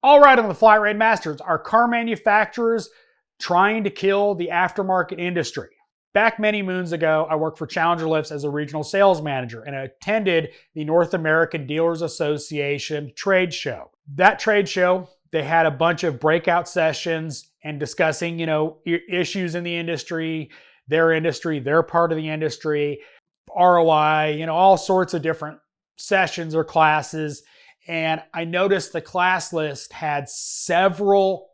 All right, on the Flat Rate Masters, are car manufacturers trying to kill the aftermarket industry? Back many moons ago, I worked for Challenger Lifts as a regional sales manager and I attended the North American Dealers Association trade show. That trade show, they had a bunch of breakout sessions and discussing, issues in the industry, their part of the industry, ROI, all sorts of different sessions or classes. And I noticed the class list had several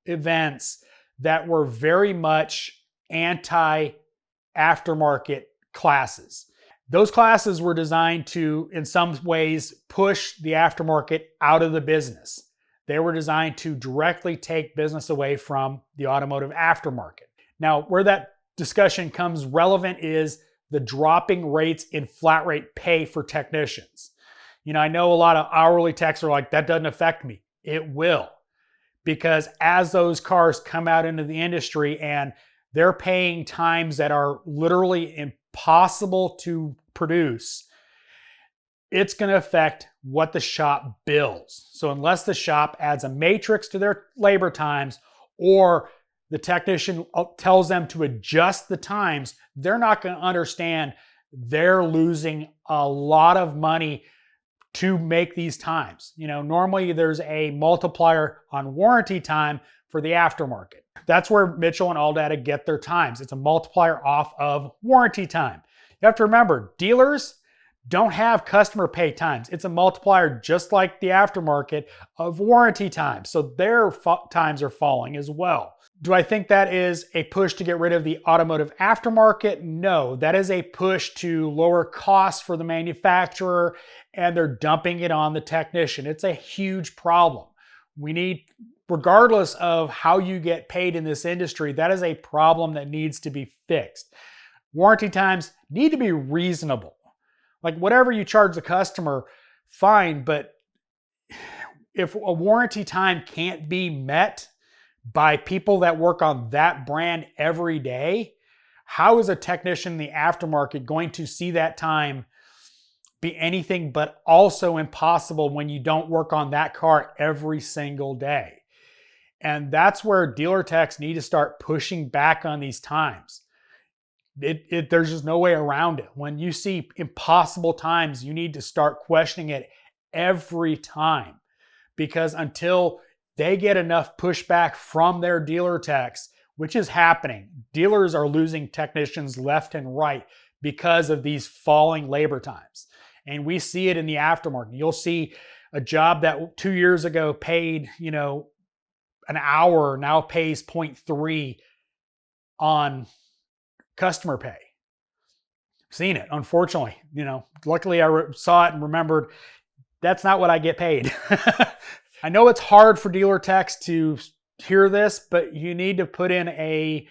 events that were very much anti-aftermarket classes. Those classes were designed to, in some ways, push the aftermarket out of the business. They were designed to directly take business away from the automotive aftermarket. Now, where that discussion comes relevant is the dropping rates in flat rate pay for technicians. I know a lot of hourly techs are like, that doesn't affect me. It will. Because as those cars come out into the industry and they're paying times that are literally impossible to produce, it's going to affect what the shop bills. So unless the shop adds a matrix to their labor times or the technician tells them to adjust the times, they're not going to understand they're losing a lot of money to make these times. Normally there's a multiplier on warranty time for the aftermarket. That's where Mitchell and ALLDATA get their times. It's a multiplier off of warranty time. You have to remember, dealers don't have customer pay times. It's a multiplier just like the aftermarket of warranty time. So their times are falling as well. Do I think that is a push to get rid of the automotive aftermarket? No, that is a push to lower costs for the manufacturer, and they're dumping it on the technician. It's a huge problem. We need, regardless of how you get paid in this industry, that is a problem that needs to be fixed. Warranty times need to be reasonable. Like whatever you charge the customer, fine, but if a warranty time can't be met by people that work on that brand every day, how is a technician in the aftermarket going to see that time be anything but also impossible when you don't work on that car every single day? And that's where dealer techs need to start pushing back on these times. There's just no way around it. When you see impossible times, you need to start questioning it every time, because until they get enough pushback from their dealer techs, which is happening. Dealers are losing technicians left and right because of these falling labor times. And we see it in the aftermarket. You'll see a job that 2 years ago paid, an hour now pays 0.3 on customer pay. Seen it, unfortunately. Luckily I saw it and remembered that's not what I get paid. I know it's hard for dealer techs to hear this, but you need to put in a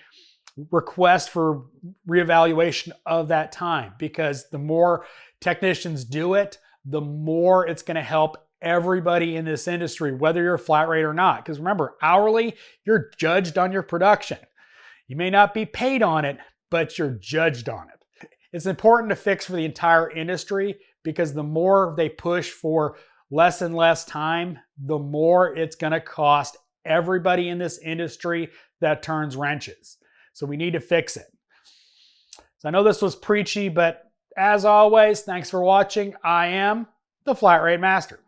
request for reevaluation of that time, because the more technicians do it, the more it's going to help everybody in this industry, whether you're a flat rate or not. Because remember, hourly, you're judged on your production. You may not be paid on it, but you're judged on it. It's important to fix for the entire industry, because the more they push for less and less time, the more it's going to cost everybody in this industry that turns wrenches. So we need to fix it. So I know this was preachy, but as always, thanks for watching. I am the Flat Rate Master.